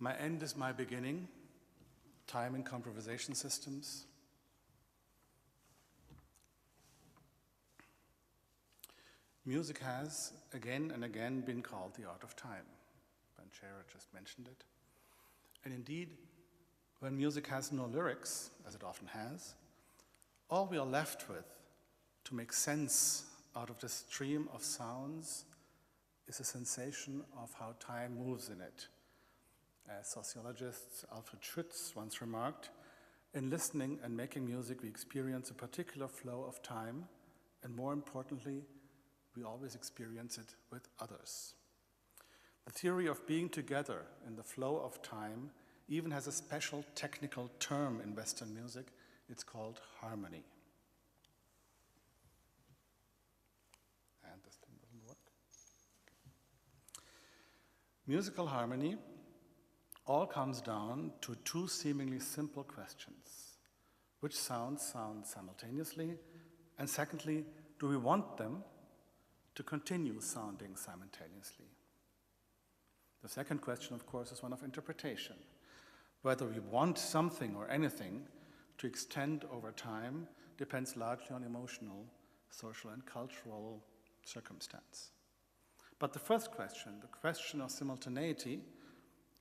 My end is my beginning, time and compromisation systems. Music has again and again been called the art of time. Banchera just mentioned it. And indeed, when music has no lyrics, as it often has, all we are left with to make sense out of the stream of sounds is a sensation of how time moves in it. As sociologist Alfred Schütz once remarked, in listening and making music, we experience a particular flow of time, and more importantly, we always experience it with others. The theory of being together in the flow of time even has a special technical term in Western music. It's called harmony. And this thing doesn't work. Musical harmony all comes down to two seemingly simple questions. Which sounds sound simultaneously? And secondly, do we want them to continue sounding simultaneously? The second question, of course, is one of interpretation. Whether we want something or anything to extend over time depends largely on emotional, social, and cultural circumstance. But the first question, the question of simultaneity,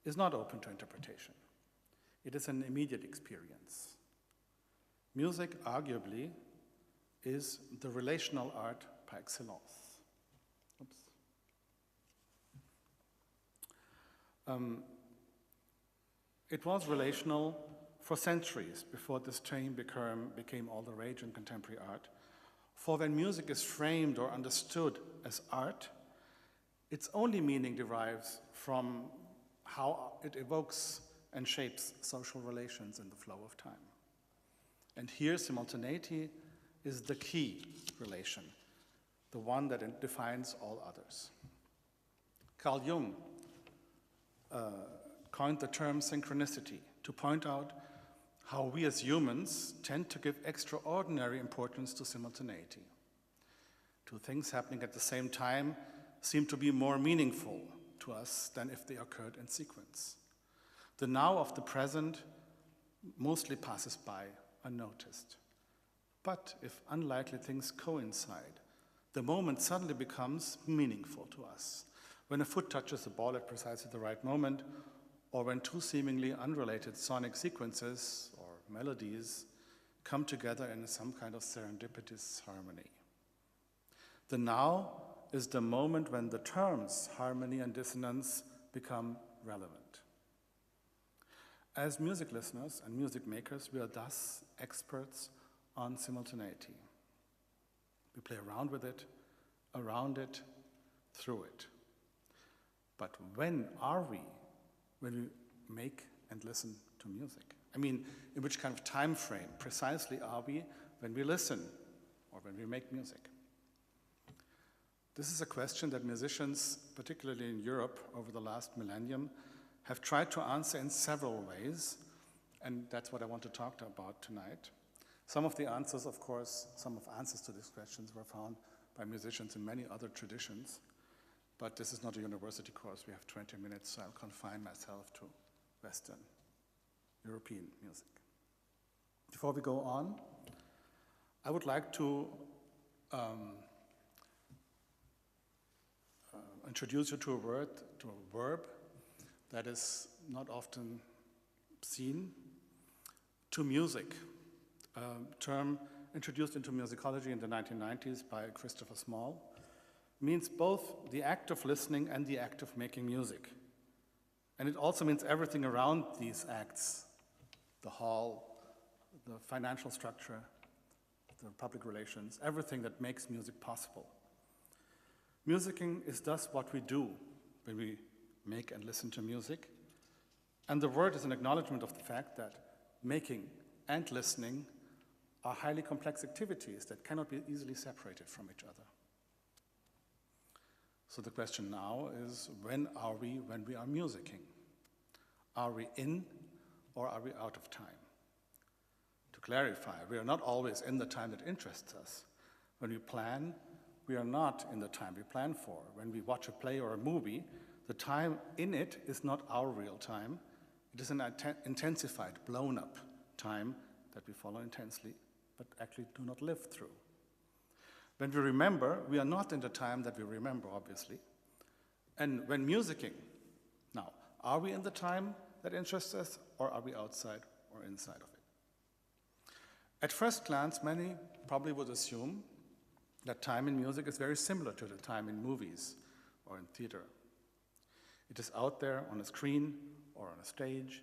is not open to interpretation. It is an immediate experience. Music, arguably, is the relational art par excellence. Oops. It was relational for centuries before this term became all the rage in contemporary art. For when music is framed or understood as art, its only meaning derives from how it evokes and shapes social relations in the flow of time. And here, simultaneity is the key relation, the one that defines all others. Carl Jung coined the term synchronicity to point out how we as humans tend to give extraordinary importance to simultaneity. Two things happening at the same time seem to be more meaningful to us than if they occurred in sequence. The now of the present mostly passes by unnoticed. But if unlikely things coincide, the moment suddenly becomes meaningful to us. When a foot touches the ball at precisely the right moment, or when two seemingly unrelated sonic sequences or melodies come together in some kind of serendipitous harmony. The now is the moment when the terms harmony and dissonance become relevant. As music listeners and music makers, we are thus experts on simultaneity. We play around with it, around it, through it. But when are we when we make and listen to music? I mean, in which kind of time frame precisely are we when we listen or when we make music? This is a question that musicians, particularly in Europe over the last millennium, have tried to answer in several ways, and that's what I want to talk about tonight. Some of the answers, of course, some of answers to these questions were found by musicians in many other traditions, but this is not a university course. We have 20 minutes, so I'll confine myself to Western European music. Before we go on, I would like to introduce you to a verb that is not often seen, to music, a term introduced into musicology in the 1990s by Christopher Small, means both the act of listening and the act of making music. And it also means everything around these acts, the hall, the financial structure, the public relations, everything that makes music possible. Musicking is thus what we do when we make and listen to music, and the word is an acknowledgement of the fact that making and listening are highly complex activities that cannot be easily separated from each other. So the question now is, when are we musicking? Are we in or are we out of time? To clarify, we are not always in the time that interests us. When we plan, we are not in the time we plan for. When we watch a play or a movie, the time in it is not our real time, It is an intensified, blown-up time that we follow intensely, but actually do not live through. When we remember, we are not in the time that we remember, obviously. And when musicking, now, are we in the time that interests us, or are we outside or inside of it? At first glance, many probably would assume that time in music is very similar to the time in movies or in theater. It is out there on a screen or on a stage,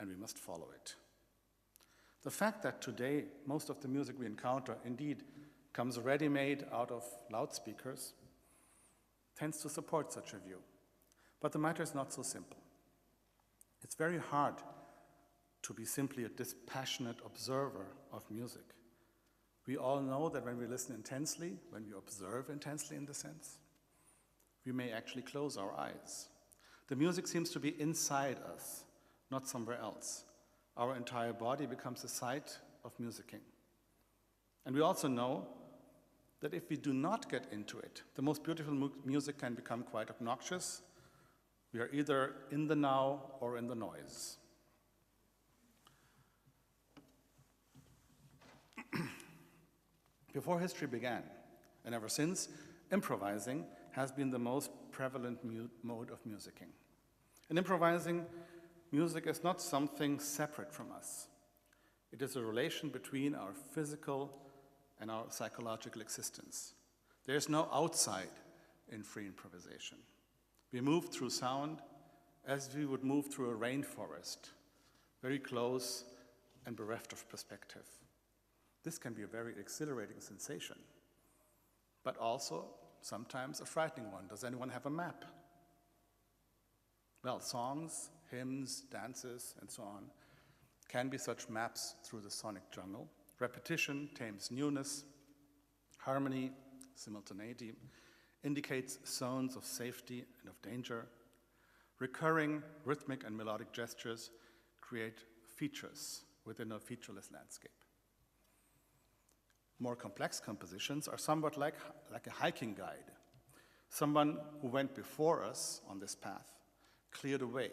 and we must follow it. The fact that today most of the music we encounter indeed comes ready-made out of loudspeakers tends to support such a view. But the matter is not so simple. It's very hard to be simply a dispassionate observer of music. We all know that when we listen intensely, when we observe intensely in the sense, we may actually close our eyes. The music seems to be inside us, not somewhere else. Our entire body becomes a site of musicking. And we also know that if we do not get into it, the most beautiful music can become quite obnoxious. We are either in the now or in the noise. Before history began, and ever since, improvising has been the most prevalent mode of musicking. And improvising music is not something separate from us. It is a relation between our physical and our psychological existence. There is no outside in free improvisation. We move through sound as we would move through a rainforest, very close and bereft of perspective. This can be a very exhilarating sensation, but also sometimes a frightening one. Does anyone have a map? Well, songs, hymns, dances, and so on can be such maps through the sonic jungle. Repetition tames newness. Harmony, simultaneity, indicates zones of safety and of danger. Recurring rhythmic and melodic gestures create features within a featureless landscape. More complex compositions are somewhat like a hiking guide. Someone who went before us on this path cleared a way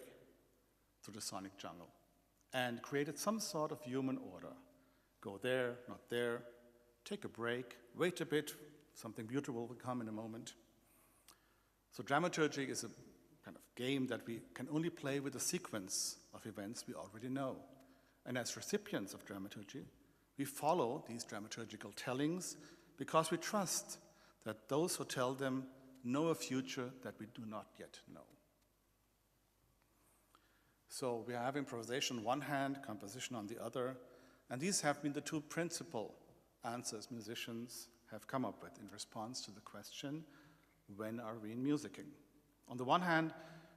through the sonic jungle and created some sort of human order. Go there, not there, take a break, wait a bit, something beautiful will come in a moment. So dramaturgy is a kind of game that we can only play with a sequence of events we already know. And as recipients of dramaturgy, we follow these dramaturgical tellings because we trust that those who tell them know a future that we do not yet know. So we have improvisation on one hand, composition on the other, and these have been the two principal answers musicians have come up with in response to the question, when are we in musicking? On the one hand,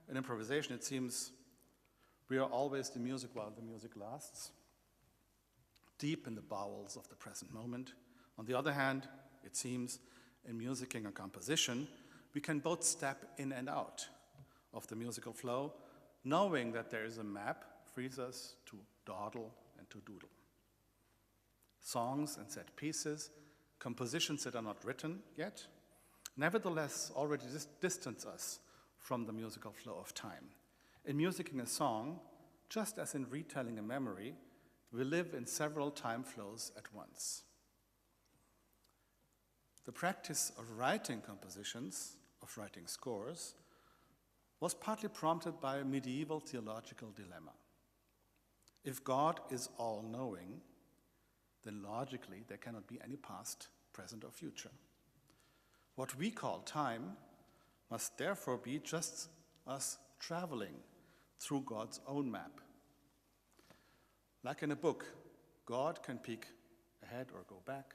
in improvisation, it seems we are always the music while the music lasts, deep in the bowels of the present moment. On the other hand, it seems in musicking and composition, we can both step in and out of the musical flow, knowing that there is a map frees us to dawdle and to doodle. Songs and set pieces, compositions that are not written yet, nevertheless already distance us from the musical flow of time. In musicking a song, just as in retelling a memory, we live in several time flows at once. The practice of writing compositions, of writing scores, was partly prompted by a medieval theological dilemma. If God is all-knowing, then logically there cannot be any past, present, or future. What we call time must therefore be just us traveling through God's own map. Like in a book, God can peek ahead or go back,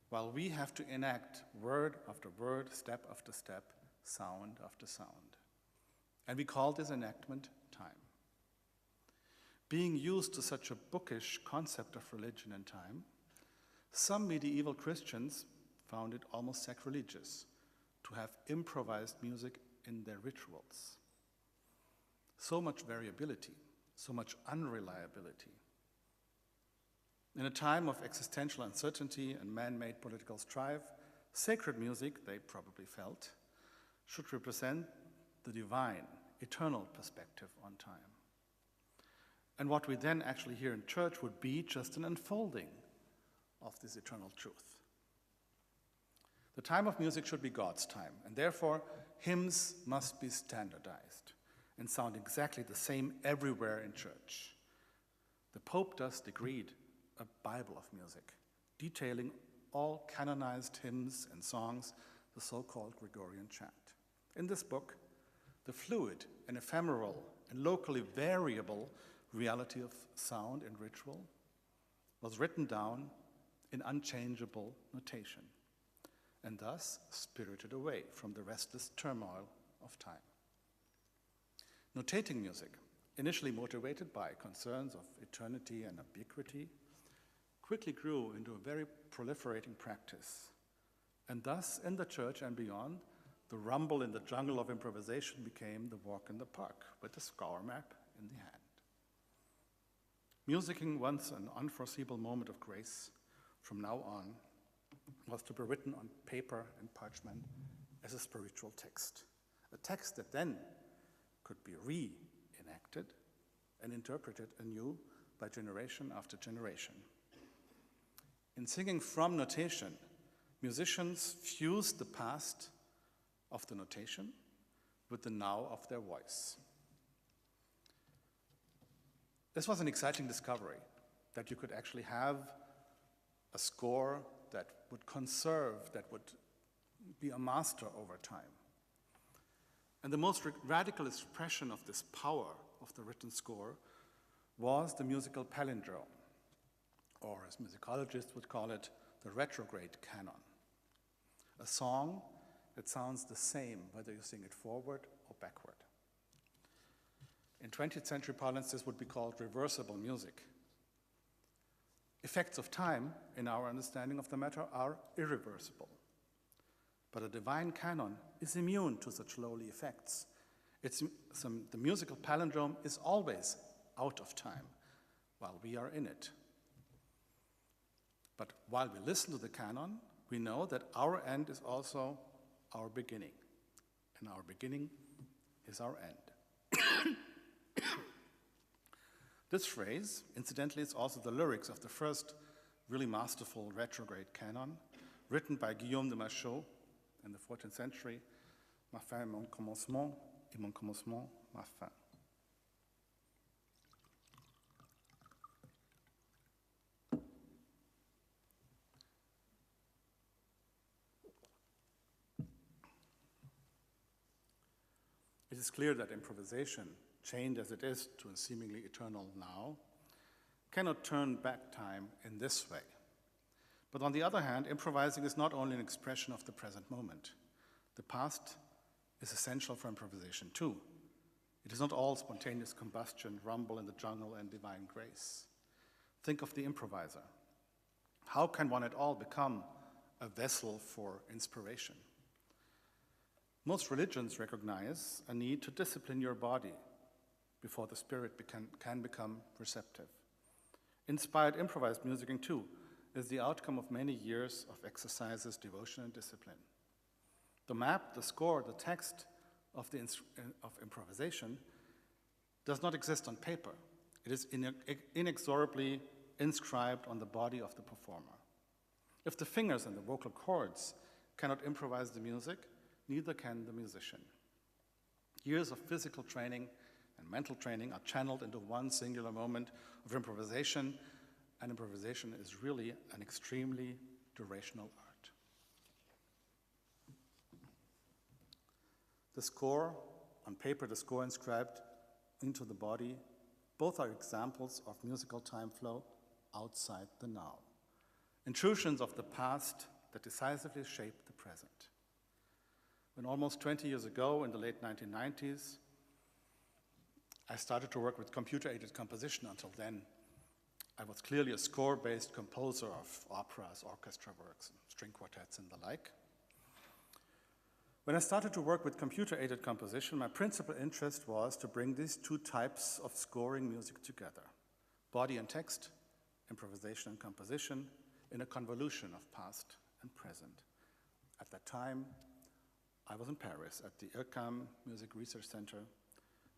while we have to enact word after word, step after step, sound after sound. And we call this enactment time. Being used to such a bookish concept of religion and time, some medieval Christians found it almost sacrilegious to have improvised music in their rituals. So much variability, so much unreliability. In a time of existential uncertainty and man-made political strife, sacred music, they probably felt, should represent the divine, eternal perspective on time. And what we then actually hear in church would be just an unfolding of this eternal truth. The time of music should be God's time, and therefore hymns must be standardized and sound exactly the same everywhere in church. The Pope thus decreed a Bible of music, detailing all canonized hymns and songs, the so-called Gregorian chant. In this book, the fluid and ephemeral and locally variable reality of sound and ritual was written down in unchangeable notation, and thus spirited away from the restless turmoil of time. Notating music, initially motivated by concerns of eternity and ubiquity, quickly grew into a very proliferating practice. And thus, in the church and beyond, the rumble in the jungle of improvisation became the walk in the park with the score map in the hand. Musicking, once an unforeseeable moment of grace, from now on was to be written on paper and parchment as a spiritual text. A text that then could be reenacted and interpreted anew by generation after generation. In singing from notation, musicians fused the past of the notation with the now of their voice. This was an exciting discovery, that you could actually have a score that would conserve, that would be a master over time. And the most radical expression of this power of the written score was the musical palindrome, or as musicologists would call it, the retrograde canon. A song that sounds the same whether you sing it forward or backward. In 20th century parlance, this would be called reversible music. Effects of time, in our understanding of the matter, are irreversible. But a divine canon is immune to such lowly effects. The musical palindrome is always out of time while we are in it. But while we listen to the canon, we know that our end is also our beginning, and our beginning is our end. This phrase, incidentally, is also the lyrics of the first really masterful retrograde canon, written by Guillaume de Machaut in the 14th century, Ma fin est mon commencement, et mon commencement, ma fin. It is clear that improvisation, chained as it is to a seemingly eternal now, cannot turn back time in this way. But on the other hand, improvising is not only an expression of the present moment. The past is essential for improvisation too. It is not all spontaneous combustion, rumble in the jungle, and divine grace. Think of the improviser. How can one at all become a vessel for inspiration? Most religions recognize a need to discipline your body before the spirit can become receptive. Inspired improvised musicking, too, is the outcome of many years of exercises, devotion, and discipline. The map, the score, the text of improvisation does not exist on paper. It is inexorably inscribed on the body of the performer. If the fingers and the vocal cords cannot improvise the music, neither can the musician. Years of physical training and mental training are channeled into one singular moment of improvisation, and improvisation is really an extremely durational art. The score, on paper, the score inscribed into the body, both are examples of musical time flow outside the now. Intrusions of the past that decisively shape the present. When almost 20 years ago, in the late 1990s, I started to work with computer-aided composition. Until then, I was clearly a score-based composer of operas, orchestra works, string quartets, and the like. When I started to work with computer-aided composition, my principal interest was to bring these two types of scoring music together, body and text, improvisation and composition, in a convolution of past and present. At that time, I was in Paris at the IRCAM Music Research Center,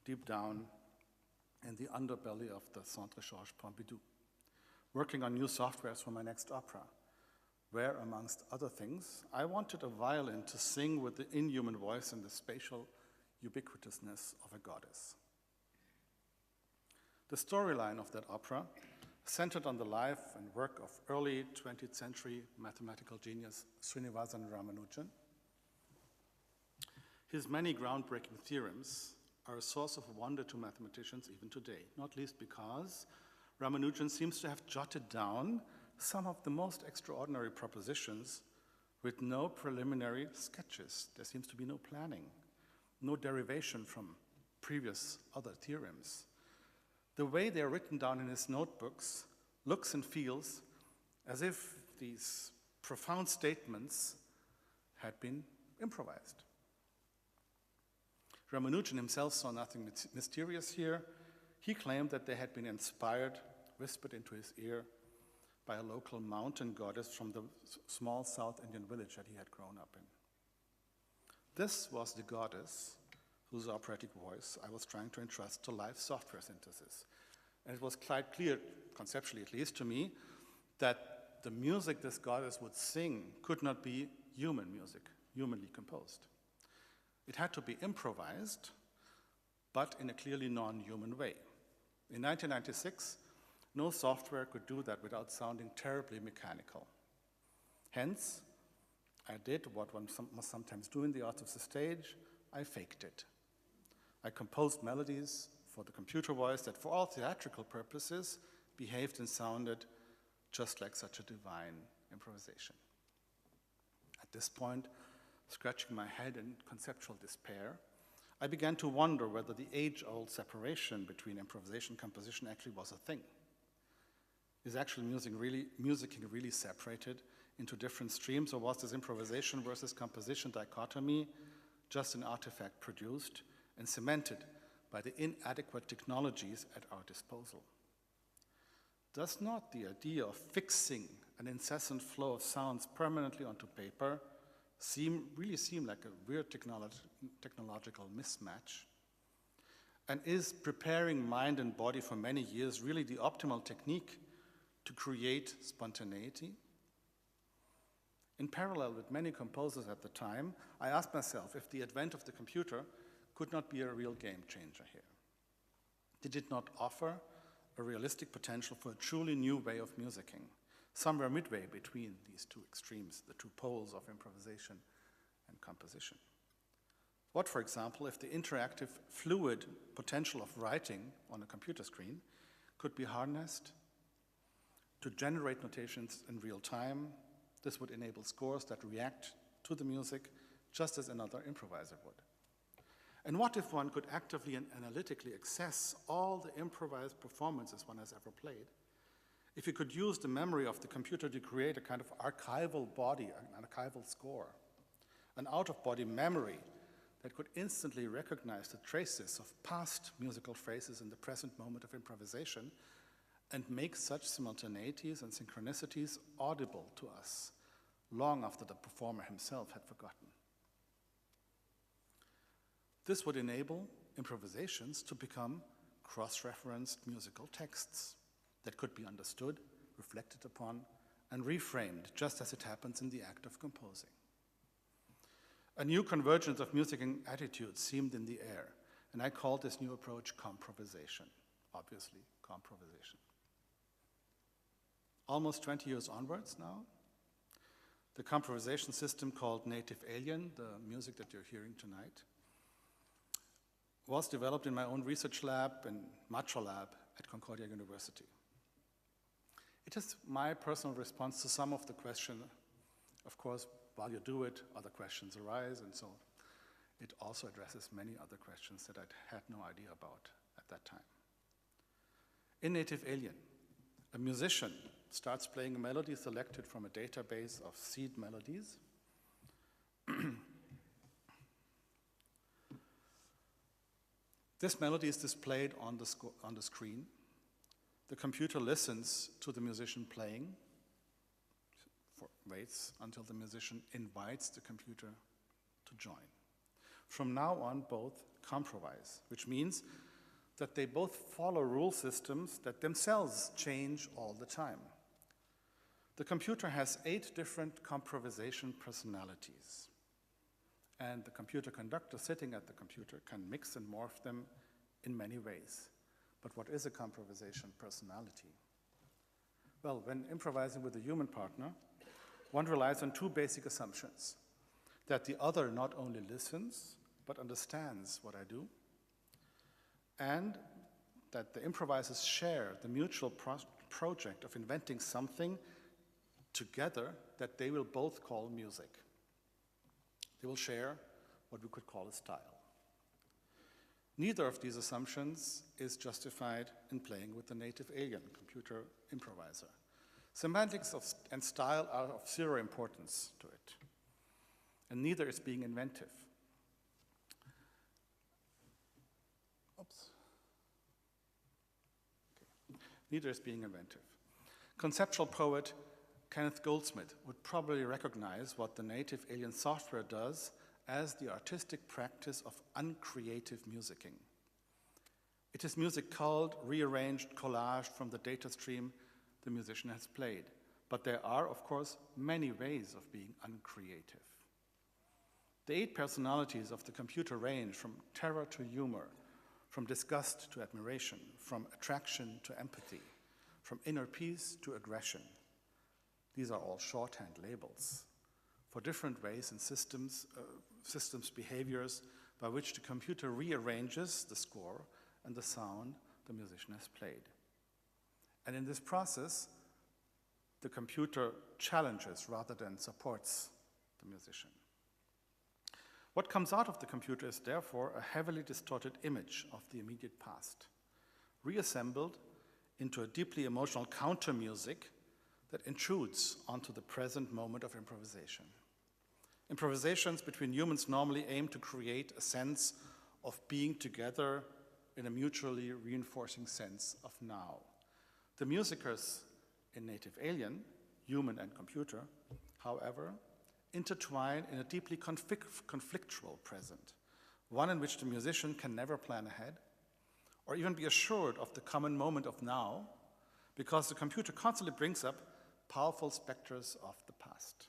deep down in the underbelly of the Centre Georges Pompidou, working on new softwares for my next opera, where, amongst other things, I wanted a violin to sing with the inhuman voice and the spatial ubiquitousness of a goddess. The storyline of that opera centered on the life and work of early 20th century mathematical genius Srinivasan Ramanujan. His many groundbreaking theorems are a source of wonder to mathematicians even today, not least because Ramanujan seems to have jotted down some of the most extraordinary propositions with no preliminary sketches. There seems to be no planning, no derivation from previous other theorems. The way they're written down in his notebooks looks and feels as if these profound statements had been improvised. Ramanujan himself saw nothing mysterious here. He claimed that they had been inspired, whispered into his ear, by a local mountain goddess from the small South Indian village that he had grown up in. This was the goddess whose operatic voice I was trying to entrust to live software synthesis. And it was quite clear, conceptually at least to me, that the music this goddess would sing could not be human music, humanly composed. It had to be improvised, but in a clearly non-human way. In 1996, no software could do that without sounding terribly mechanical. Hence, I did what one must sometimes do in the arts of the stage. I faked it. I composed melodies for the computer voice that, for all theatrical purposes, behaved and sounded just like such a divine improvisation. At this point, scratching my head in conceptual despair, I began to wonder whether the age-old separation between improvisation and composition actually was a thing. Is actual musicking really separated into different streams, or was this improvisation versus composition dichotomy just an artifact produced and cemented by the inadequate technologies at our disposal? Does not the idea of fixing an incessant flow of sounds permanently onto paper really seem like a weird technological mismatch? And is preparing mind and body for many years really the optimal technique to create spontaneity? In parallel with many composers at the time, I asked myself if the advent of the computer could not be a real game changer here. Did it not offer a realistic potential for a truly new way of musicking, somewhere midway between these two extremes, the two poles of improvisation and composition? What, for example, if the interactive, fluid potential of writing on a computer screen could be harnessed to generate notations in real time? This would enable scores that react to the music just as another improviser would. And what if one could actively and analytically access all the improvised performances one has ever played? If you could use the memory of the computer to create a kind of archival body, an archival score, an out-of-body memory that could instantly recognize the traces of past musical phrases in the present moment of improvisation and make such simultaneities and synchronicities audible to us long after the performer himself had forgotten. This would enable improvisations to become cross-referenced musical texts that could be understood, reflected upon, and reframed just as it happens in the act of composing. A new convergence of music and attitudes seemed in the air, and I called this new approach compromisation, obviously, compromisation. Almost 20 years onwards now, the compromisation system called Native Alien, the music that you're hearing tonight, was developed in my own research lab and Matcha lab at Concordia University. It is my personal response to some of the question. Of course, while you do it, other questions arise, and so it also addresses many other questions that I had no idea about at that time. In Native Alien, a musician starts playing a melody selected from a database of seed melodies. This melody is displayed on the screen. The computer listens to the musician playing, waits until the musician invites the computer to join. From now on, both comprovise, which means that they both follow rule systems that themselves change all the time. The computer has 8 different compromisation personalities, and the computer conductor sitting at the computer can mix and morph them in many ways. But what is a compromisation personality? Well, when improvising with a human partner, one relies on 2 basic assumptions: that the other not only listens, but understands what I do, and that the improvisers share the mutual project of inventing something together that they will both call music. They will share what we could call a style. Neither of these assumptions is justified in playing with the native alien computer improviser. Semantics and style are of 0 importance to it, and neither is being inventive. Neither is being inventive. Conceptual poet Kenneth Goldsmith would probably recognize what the native alien software does as the artistic practice of uncreative musicking. It is music culled, rearranged, collaged from the data stream the musician has played. But there are, of course, many ways of being uncreative. The 8 personalities of the computer range from terror to humor, from disgust to admiration, from attraction to empathy, from inner peace to aggression. These are all shorthand labels for different ways and systems behaviors by which the computer rearranges the score and the sound the musician has played. And in this process, the computer challenges rather than supports the musician. What comes out of the computer is therefore a heavily distorted image of the immediate past, reassembled into a deeply emotional counter music that intrudes onto the present moment of improvisation. Improvisations between humans normally aim to create a sense of being together in a mutually reinforcing sense of now. The musicers in native alien, human and computer, however, intertwine in a deeply conflictual present, one in which the musician can never plan ahead or even be assured of the common moment of now, because the computer constantly brings up powerful specters of the past.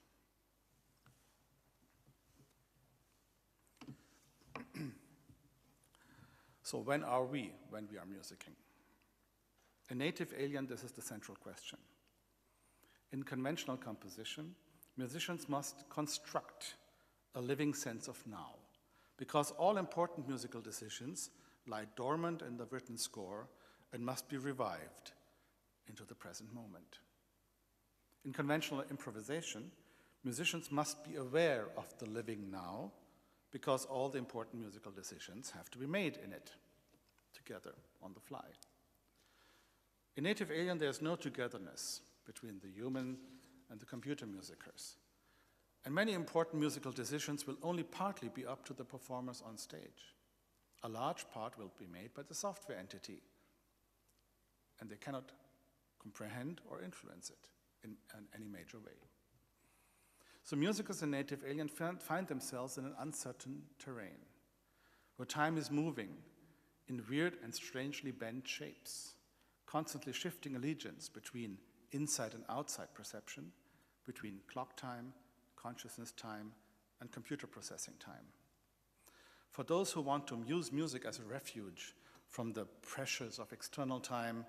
So when are we when we are musicking? In native alien, this is the central question. In conventional composition, musicians must construct a living sense of now, because all important musical decisions lie dormant in the written score and must be revived into the present moment. In conventional improvisation, musicians must be aware of the living now, because all the important musical decisions have to be made in it, together, on the fly. In native alien, there's no togetherness between the human and the computer musicers. And many important musical decisions will only partly be up to the performers on stage. A large part will be made by the software entity, and they cannot comprehend or influence it in any major way. So musicers in native alien find themselves in an uncertain terrain, where time is moving in weird and strangely bent shapes, constantly shifting allegiance between inside and outside perception, between clock time, consciousness time, and computer processing time. For those who want to use music as a refuge from the pressures of external time,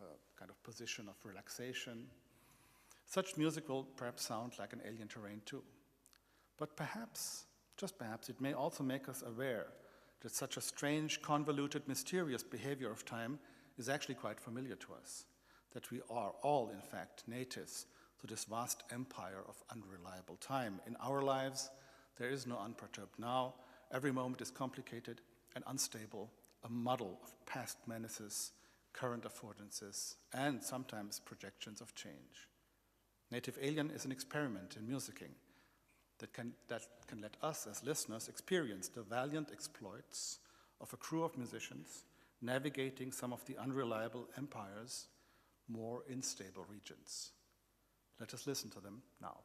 a kind of position of relaxation, such music will perhaps sound like an alien terrain too. But perhaps, just perhaps, it may also make us aware that such a strange, convoluted, mysterious behavior of time is actually quite familiar to us, that we are all, in fact, natives to this vast empire of unreliable time. In our lives, there is no unperturbed now. Every moment is complicated and unstable, a muddle of past menaces, current affordances, and sometimes projections of change. Native Alien is an experiment in musicking that can let us as listeners experience the valiant exploits of a crew of musicians navigating some of the unreliable empire's more unstable regions. Let us listen to them now.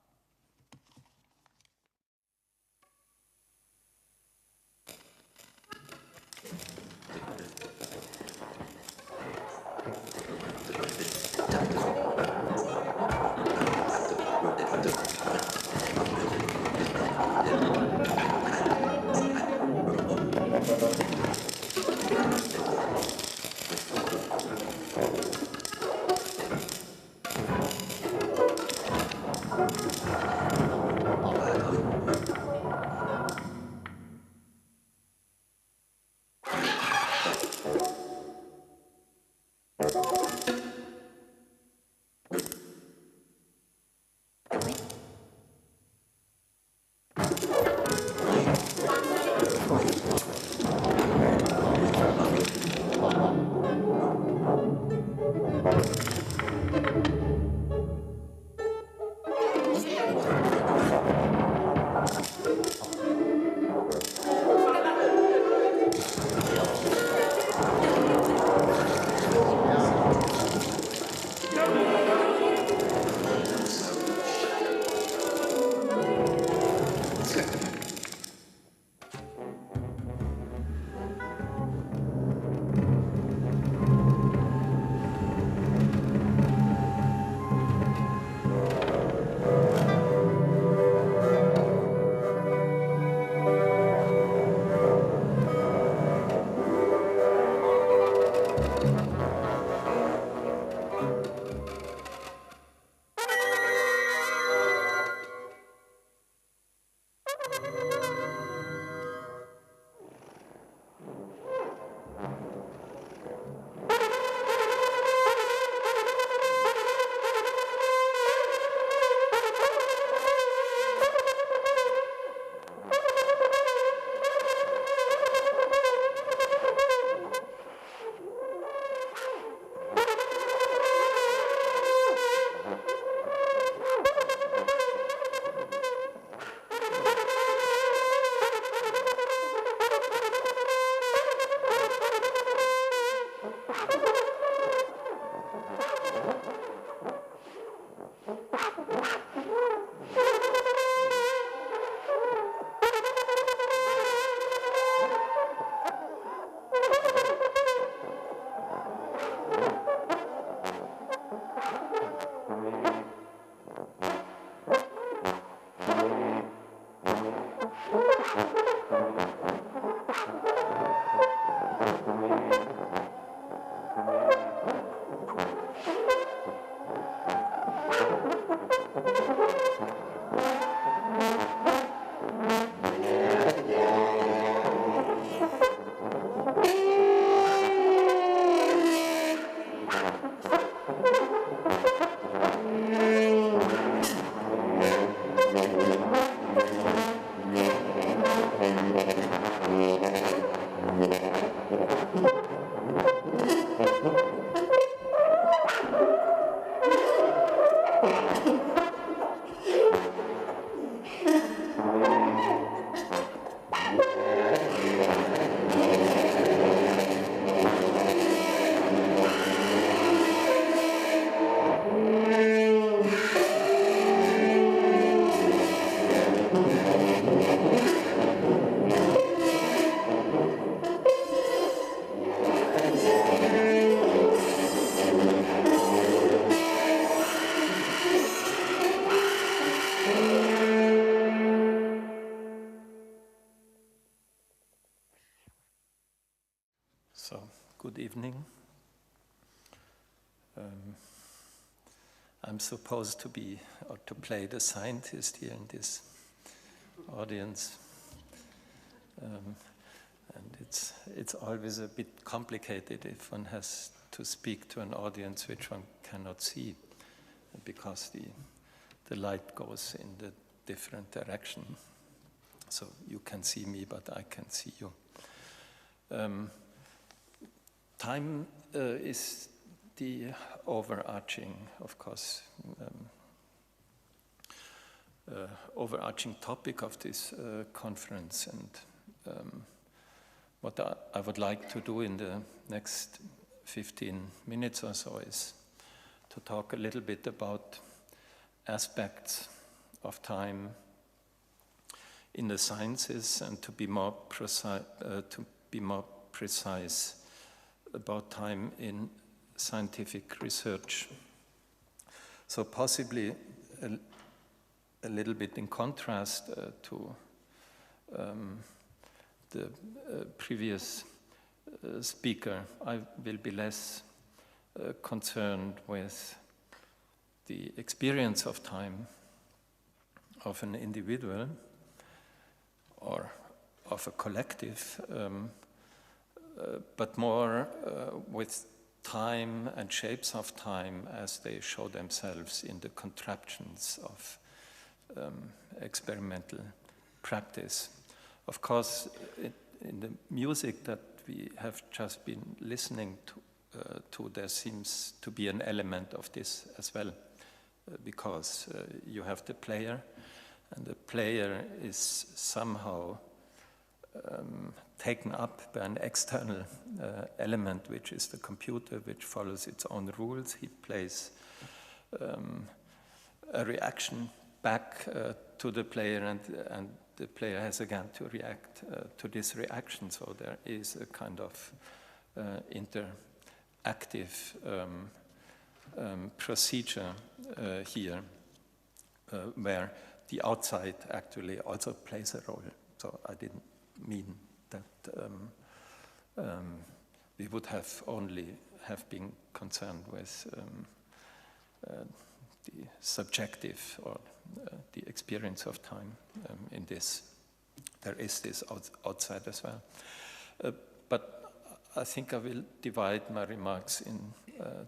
Good evening. I'm supposed to be, or to play the scientist here in this audience. And it's always a bit complicated if one has to speak to an audience which one cannot see, because the light goes in the different direction. So you can see me, but I can't see you. Time is the overarching, of course, overarching topic of this conference. And what I would like to do in the next 15 minutes or so is to talk a little bit about aspects of time in the sciences, and to be more precise about time in scientific research. So possibly a little bit in contrast to the previous speaker, I will be less concerned with the experience of time of an individual or of a collective, but more with time and shapes of time as they show themselves in the contraptions of experimental practice. Of course, in the music that we have just been listening to, there seems to be an element of this as well, because you have the player, and the player is somehow taken up by an external element, which is the computer, which follows its own rules. He plays a reaction back to the player, and the player has again to react to this reaction. So there is a kind of interactive procedure here, where the outside actually also plays a role. So I didn't mean that we would have only been concerned with the subjective or the experience of time in this. There is this outside as well. But I think I will divide my remarks in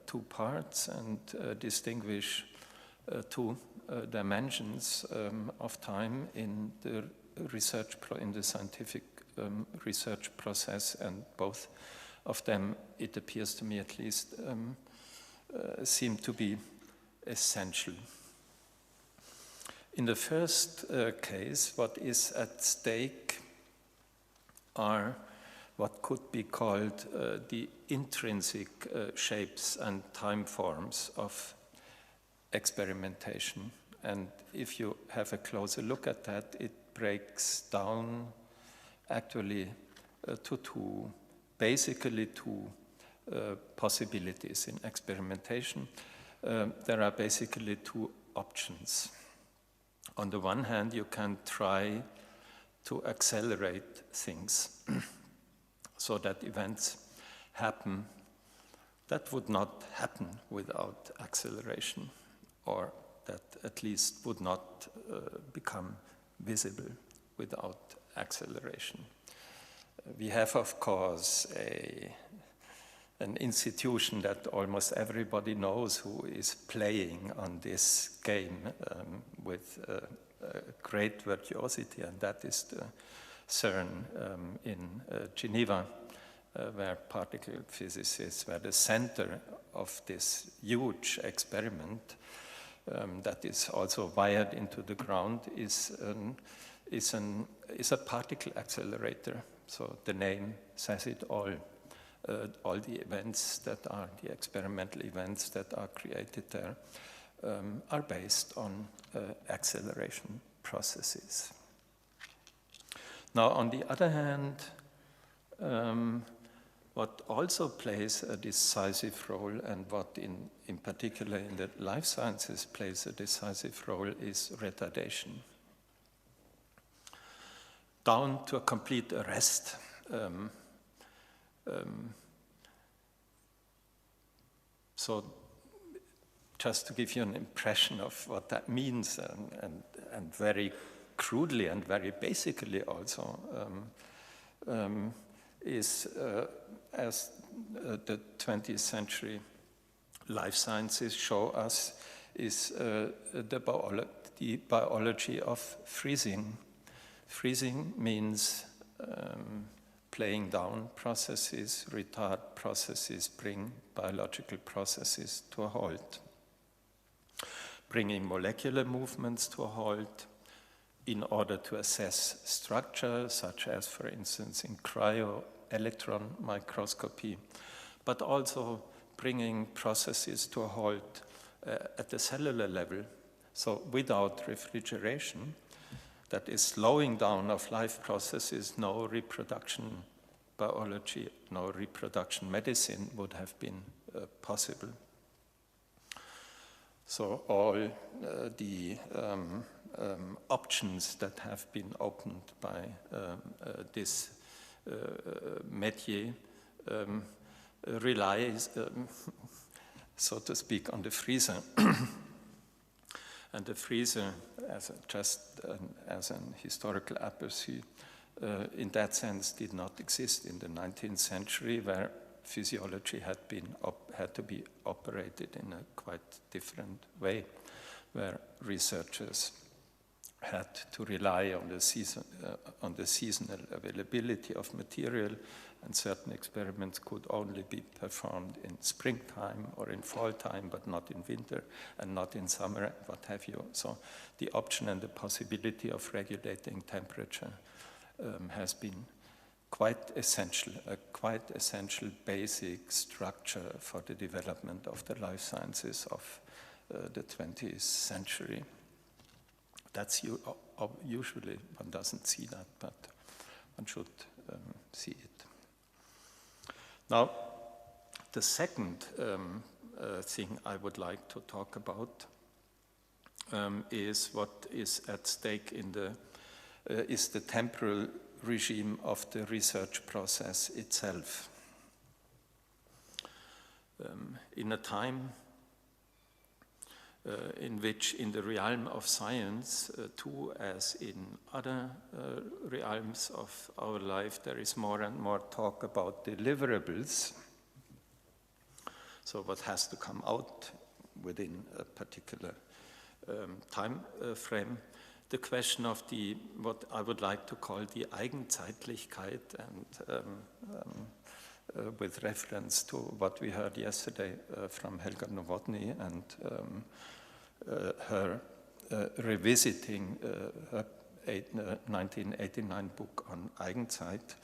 two parts and distinguish two dimensions of time in the research, in the scientific research process, and both of them, it appears to me at least, seem to be essential. In the first case, what is at stake are what could be called the intrinsic shapes and time forms of experimentation. And if you have a closer look at that, it breaks down actually to basically two possibilities in experimentation. There are basically two options. On the one hand, you can try to accelerate things so that events happen that would not happen without acceleration, or that at least would not become visible without acceleration. We have, of course, an institution that almost everybody knows who is playing on this game with great virtuosity, and that is the CERN in Geneva, where particle physicists were the center of this huge experiment that is also wired into the ground, is a particle accelerator. So the name says it all. All the events that are the experimental events that are created there are based on acceleration processes. Now, on the other hand, what also plays a decisive role, and what in particular in the life sciences plays a decisive role, is retardation. Down to a complete arrest. So just to give you an impression of what that means, and very crudely and very basically also, is as the 20th century life sciences show us, is the biology of freezing. Freezing means playing down processes, retard processes, bring biological processes to a halt. Bringing molecular movements to a halt in order to assess structure, such as, for instance, in cryo-electron microscopy, but also bringing processes to a halt at the cellular level. So without refrigeration, that is slowing down of life processes, no reproduction biology, no reproduction medicine would have been possible. So all the options that have been opened by this métier relies, so to speak, on the freezer. And the freezer, as an historical aperçu, in that sense did not exist in the 19th century, where physiology had to be operated in a quite different way, where researchers had to rely on the seasonal availability of material, and certain experiments could only be performed in springtime or in fall time, but not in winter and not in summer, what have you. So the option and the possibility of regulating temperature has been quite essential, a quite essential basic structure for the development of the life sciences of the 20th century. That's usually, one doesn't see that, but one should see it. Now, the second thing I would like to talk about is what is at stake is the temporal regime of the research process itself. In a time in which in the realm of science, too, as in other realms of our life, there is more and more talk about deliverables. So what has to come out within a particular time frame. The question of what I would like to call the Eigenzeitlichkeit, and with reference to what we heard yesterday from Helga Novotny and her revisiting her 1989 book on Eigenzeit,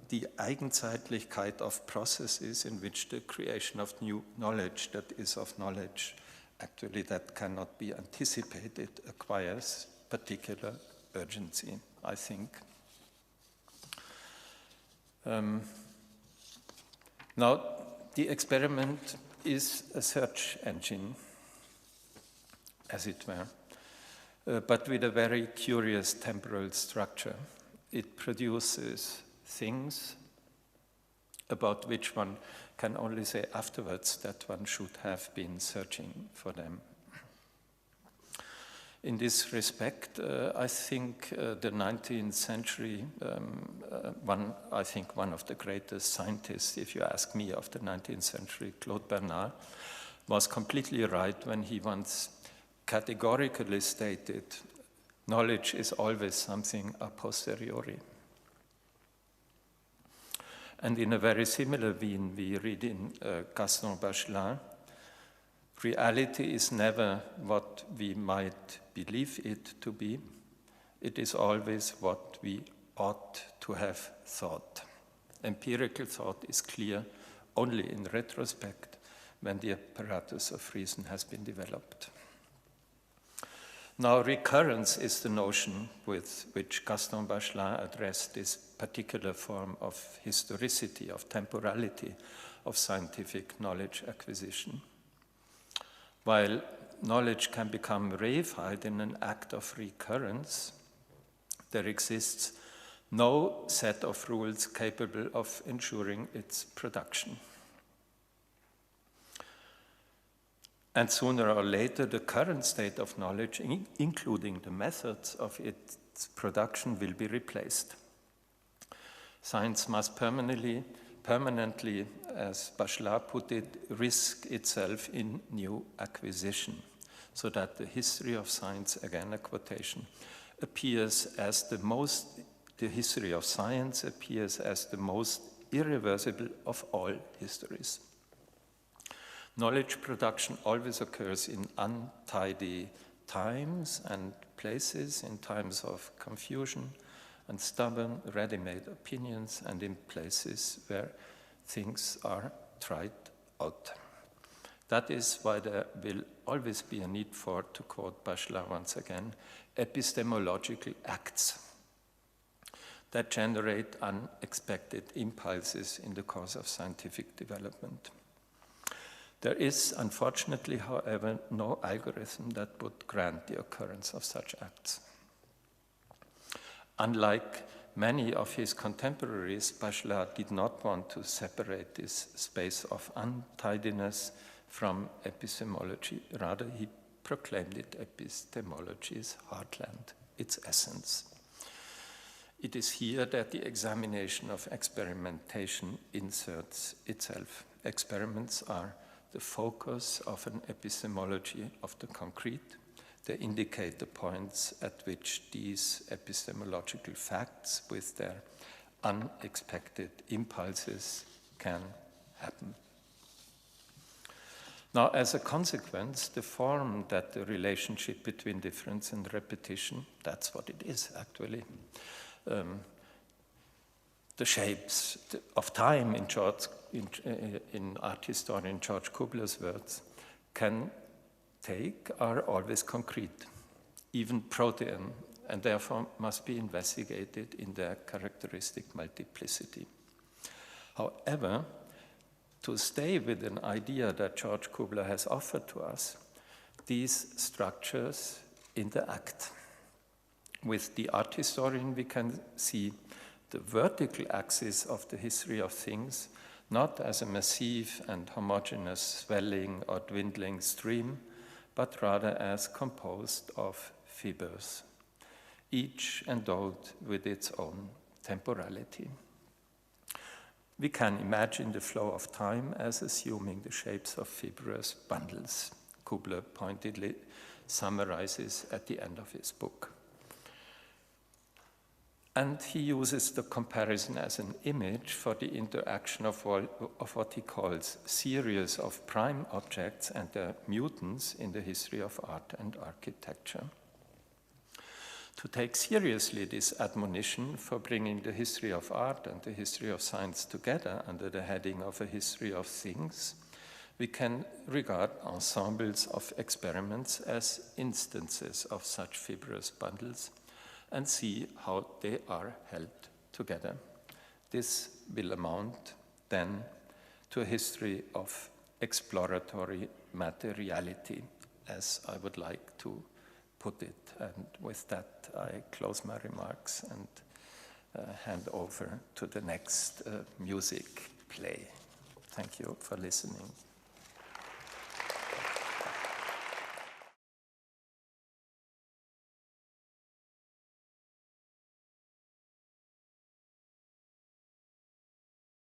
the Eigenzeitlichkeit of processes in which the creation of new knowledge, that is of knowledge actually that cannot be anticipated, acquires particular urgency, I think. Now, the experiment is a search engine, as it were, but with a very curious temporal structure. It produces things about which one can only say afterwards that one should have been searching for them. In this respect, I think the 19th century, one of the greatest scientists, if you ask me, of the 19th century, Claude Bernard, was completely right when he once categorically stated, knowledge is always something a posteriori. And in a very similar vein, we read in Gaston Bachelard, reality is never what we might believe it to be. It is always what we ought to have thought. Empirical thought is clear only in retrospect when the apparatus of reason has been developed. Now, recurrence is the notion with which Gaston Bachelard addressed this particular form of historicity, of temporality, of scientific knowledge acquisition. While knowledge can become reified in an act of recurrence, there exists no set of rules capable of ensuring its production. And sooner or later, the current state of knowledge, including the methods of its production, will be replaced. Science must permanently, as Bachelard put it, risk itself in new acquisition, so that the history of science, again a quotation, the history of science appears as the most irreversible of all histories. Knowledge production always occurs in untidy times and places, in times of confusion and stubborn, ready-made opinions, and in places where things are tried out. That is why there will always be a need for, to quote Bachelard once again, epistemological acts that generate unexpected impulses in the course of scientific development. There is, unfortunately, however, no algorithm that would grant the occurrence of such acts. Unlike many of his contemporaries, Bachelard did not want to separate this space of untidiness from epistemology. Rather, he proclaimed it epistemology's heartland, its essence. It is here that the examination of experimentation inserts itself. Experiments are the focus of an epistemology of the concrete. They indicate the points at which these epistemological facts, with their unexpected impulses, can happen. Now, as a consequence, the form that the relationship between difference and repetition, that's what it is actually. The shapes of time, in art historian George Kubler's words, can take are always concrete, even protean, and therefore must be investigated in their characteristic multiplicity. However, to stay with an idea that George Kubler has offered to us, these structures interact. With the art historian, we can see the vertical axis of the history of things not as a massive and homogeneous swelling or dwindling stream, but rather as composed of fibers, each endowed with its own temporality. We can imagine the flow of time as assuming the shapes of fibrous bundles, Kubler pointedly summarizes at the end of his book. And he uses the comparison as an image for the interaction of what he calls series of prime objects and their mutants in the history of art and architecture. To take seriously this admonition for bringing the history of art and the history of science together under the heading of a history of things, we can regard ensembles of experiments as instances of such fibrous bundles and see how they are held together. This will amount then to a history of exploratory materiality, as I would like to put it. And with that, I close my remarks and hand over to the next music play. Thank you for listening.